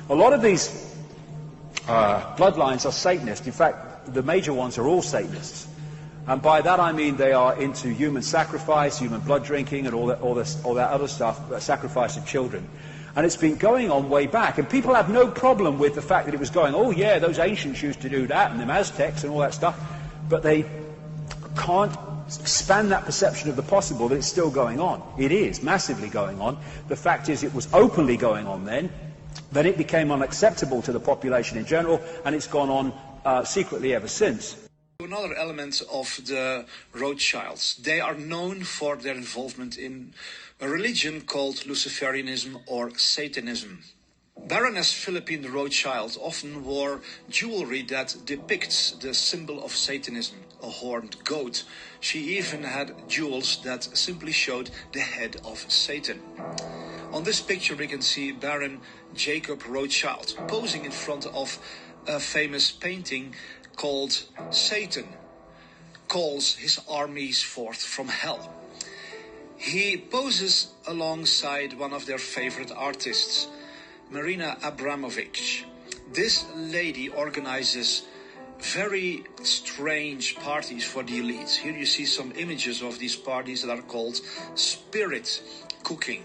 A lot of these bloodlines are Satanist. In fact, the major ones are all Satanists. And by that I mean they are into human sacrifice, human blood drinking, and all that other stuff, sacrifice of children. And it's been going on way back. And people have no problem with the fact that it was going, oh yeah, those ancients used to do that, and the Aztecs and all that stuff. But they can't expand that perception of the possible that it's still going on. It is massively going on. The fact is it was openly going on then it became unacceptable to the population in general, and it's gone on secretly ever since. Another element of the Rothschilds, they are known for their involvement in a religion called Luciferianism or Satanism. Baroness Philippine Rothschild often wore jewelry that depicts the symbol of Satanism, a horned goat. She even had jewels that simply showed the head of Satan. On this picture we can see Baron Jacob Rothschild posing in front of a famous painting called Satan Calls His Armies Forth from Hell. He poses alongside one of their favorite artists, Marina Abramovich. This lady organizes very strange parties for the elites. Here you see some images of these parties that are called spirit cooking.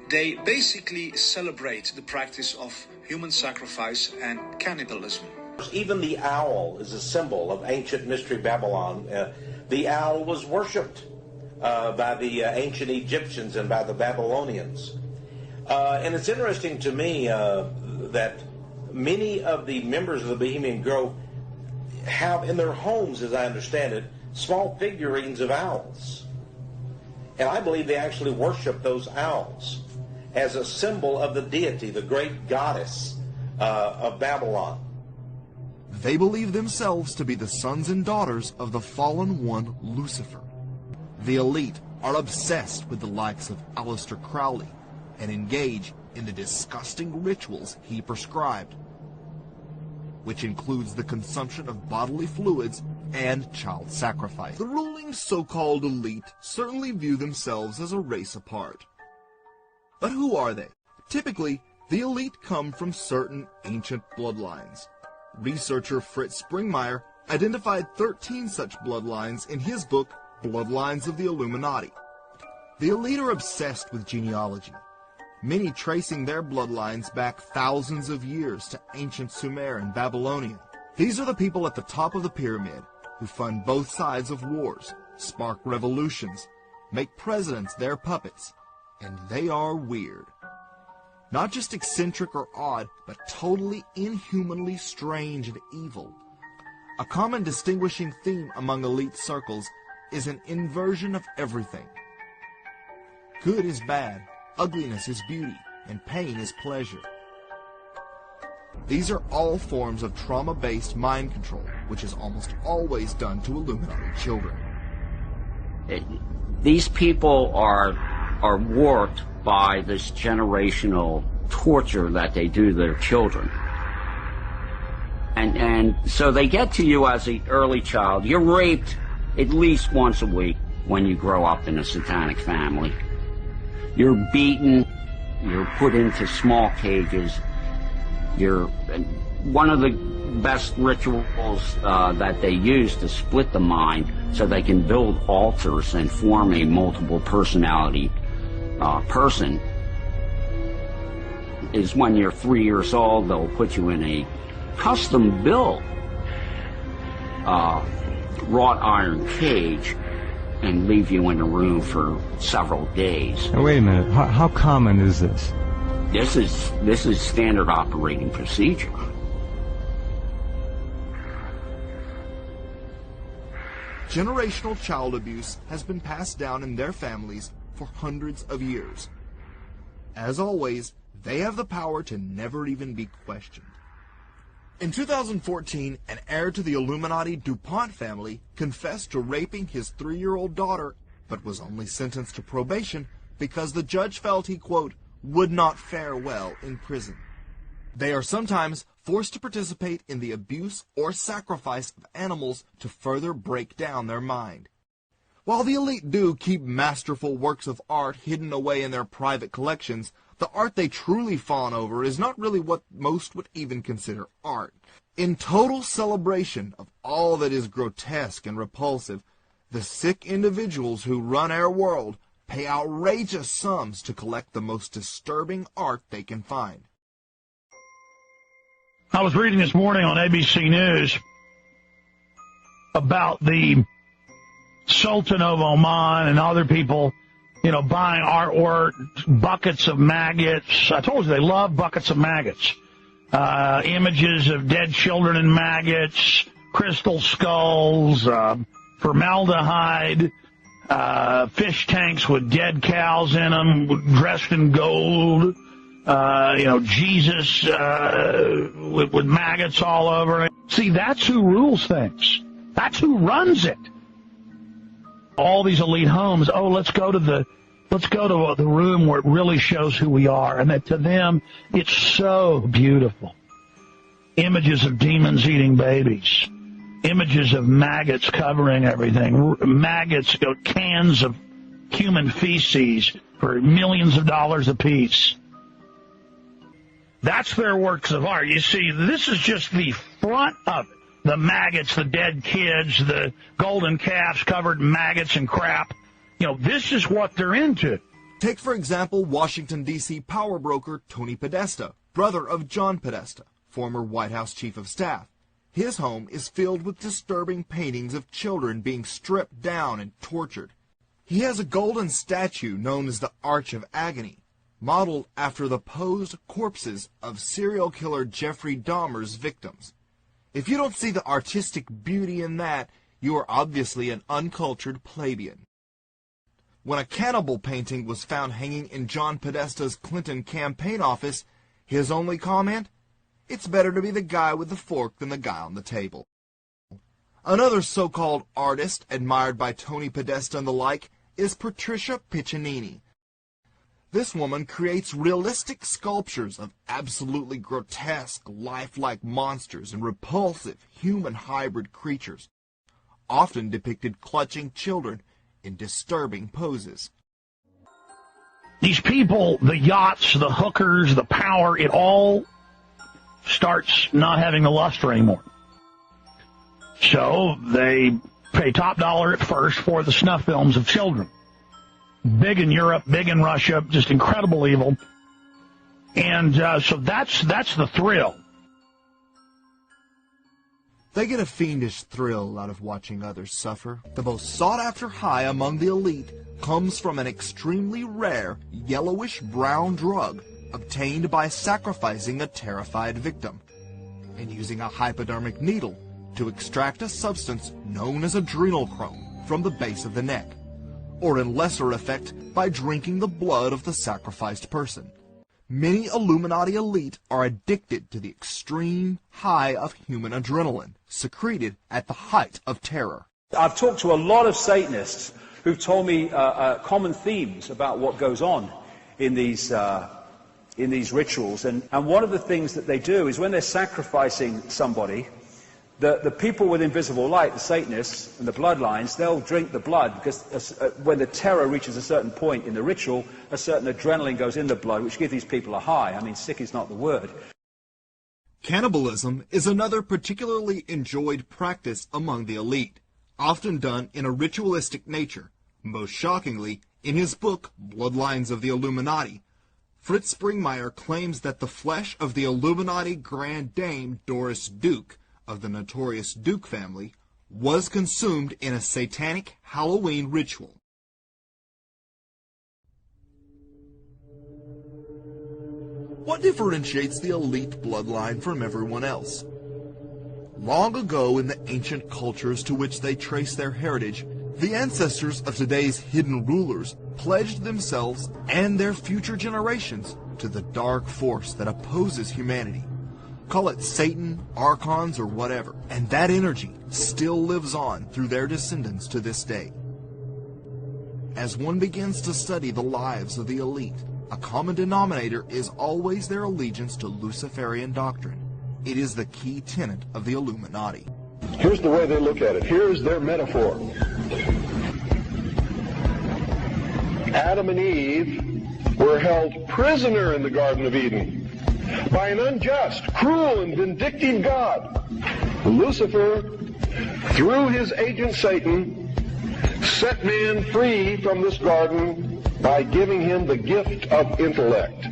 They basically celebrate the practice of human sacrifice and cannibalism. Even the owl is a symbol of ancient mystery Babylon. The owl was worshipped by the ancient Egyptians and by the Babylonians. And it's interesting to me that many of the members of the Bohemian Grove have in their homes, as I understand it, small figurines of owls. And I believe they actually worship those owls as a symbol of the deity, the great goddess of Babylon. They believe themselves to be the sons and daughters of the fallen one, Lucifer. The elite are obsessed with the likes of Aleister Crowley and engage in the disgusting rituals he prescribed, which includes the consumption of bodily fluids and child sacrifice. The ruling so-called elite certainly view themselves as a race apart. But who are they? Typically, the elite come from certain ancient bloodlines. Researcher Fritz Springmeier identified 13 such bloodlines in his book, Bloodlines of the Illuminati. The elite are obsessed with genealogy, many tracing their bloodlines back thousands of years to ancient Sumer and Babylonia. These are the people at the top of the pyramid who fund both sides of wars, spark revolutions, make presidents their puppets, and they are weird. Not just eccentric or odd, but totally inhumanly strange and evil. A common distinguishing theme among elite circles is an inversion of everything. Good is bad, ugliness is beauty, and pain is pleasure. These are all forms of trauma-based mind control, which is almost always done to Illuminati children. These people are warped by this generational torture that they do to their children. And so they get to you as an early child. You're raped at least once a week when you grow up in a satanic family. You're beaten, you're put into small cages. One of the best rituals that they use to split the mind so they can build altars and form a multiple personality person is when you're 3 years old, they'll put you in a custom-built wrought iron cage and leave you in a room for several days. Now, wait a minute. How common is this? This is standard operating procedure. Generational child abuse has been passed down in their families for hundreds of years. As always, they have the power to never even be questioned. In 2014, an heir to the Illuminati DuPont family confessed to raping his 3-year-old daughter, but was only sentenced to probation because the judge felt he, quote, would not fare well in prison. They are sometimes forced to participate in the abuse or sacrifice of animals to further break down their mind. While the elite do keep masterful works of art hidden away in their private collections, The art they truly fawn over is not really what most would even consider art. In total celebration of all that is grotesque and repulsive, the sick individuals who run our world pay outrageous sums to collect the most disturbing art they can find. I was reading this morning on ABC News about the Sultan of Oman and other people, buying artwork, buckets of maggots. I told you they love buckets of maggots. Images of dead children and maggots, crystal skulls, formaldehyde, fish tanks with dead cows in them, dressed in gold, Jesus with maggots all over it. See, that's who rules things. That's who runs it. All these elite homes, let's go to the room where it really shows who we are. And that to them, it's so beautiful. Images of demons eating babies. Images of maggots covering everything. Maggots, cans of human feces for millions of dollars apiece. That's their works of art. You see, this is just the front of it. The maggots, the dead kids, the golden calves covered in maggots and crap. This is what they're into. Take, for example, Washington, D.C. power broker Tony Podesta, brother of John Podesta, former White House Chief of Staff. His home is filled with disturbing paintings of children being stripped down and tortured. He has a golden statue known as the Arch of Agony, modeled after the posed corpses of serial killer Jeffrey Dahmer's victims. If you don't see the artistic beauty in that, you are obviously an uncultured plebeian. When a cannibal painting was found hanging in John Podesta's Clinton campaign office, his only comment? It's better to be the guy with the fork than the guy on the table. Another so-called artist admired by Tony Podesta and the like is Patricia Piccinini. This woman creates realistic sculptures of absolutely grotesque, lifelike monsters and repulsive human hybrid creatures, often depicted clutching children in disturbing poses. These people, the yachts, the hookers, the power, it all starts not having the luster anymore. So they pay top dollar at first for the snuff films of children. Big in Europe, big in Russia, just incredible evil. And so that's the thrill. They get a fiendish thrill out of watching others suffer. The most sought-after high among the elite comes from an extremely rare yellowish-brown drug obtained by sacrificing a terrified victim and using a hypodermic needle to extract a substance known as adrenochrome from the base of the neck, or in lesser effect by drinking the blood of the sacrificed person. Many Illuminati elite are addicted to the extreme high of human adrenaline, secreted at the height of terror. I've talked to a lot of Satanists who've told me common themes about what goes on in these rituals. And one of the things that they do is when they're sacrificing somebody, the people with invisible light, the Satanists and the bloodlines, they'll drink the blood because when the terror reaches a certain point in the ritual, a certain adrenaline goes in the blood, which gives these people a high. I mean, sick is not the word. Cannibalism is another particularly enjoyed practice among the elite, often done in a ritualistic nature. Most shockingly, in his book, Bloodlines of the Illuminati, Fritz Springmeier claims that the flesh of the Illuminati Grand Dame Doris Duke of the notorious Duke family was consumed in a satanic Halloween ritual. What differentiates the elite bloodline from everyone else? Long ago in the ancient cultures to which they trace their heritage, the ancestors of today's hidden rulers pledged themselves and their future generations to the dark force that opposes humanity. Call it Satan, archons, or whatever, and that energy still lives on through their descendants to this day. As one begins to study the lives of the elite, a common denominator is always their allegiance to Luciferian doctrine. It is the key tenet of the Illuminati. Here's the way they look at it. Here's their metaphor. Adam and Eve were held prisoner in the Garden of Eden by an unjust, cruel, and vindictive God. Lucifer, through his agent Satan, set man free from this garden by giving him the gift of intellect.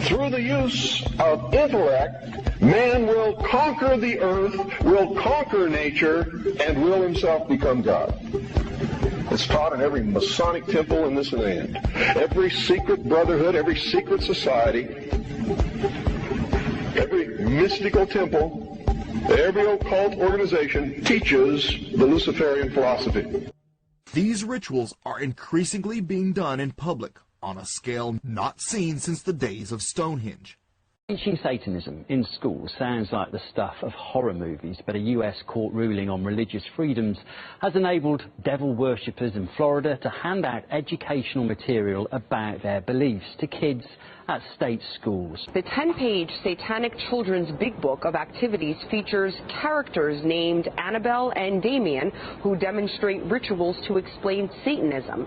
Through the use of intellect, man will conquer the earth, will conquer nature, and will himself become God. It's taught in every Masonic temple in this land. Every secret brotherhood, every secret society, every mystical temple, every occult organization teaches the Luciferian philosophy. These rituals are increasingly being done in public on a scale not seen since the days of Stonehenge. Teaching Satanism in schools sounds like the stuff of horror movies, but a US court ruling on religious freedoms has enabled devil worshippers in Florida to hand out educational material about their beliefs to kids at state schools. The 10-page Satanic Children's Big Book of Activities features characters named Annabelle and Damien who demonstrate rituals to explain Satanism.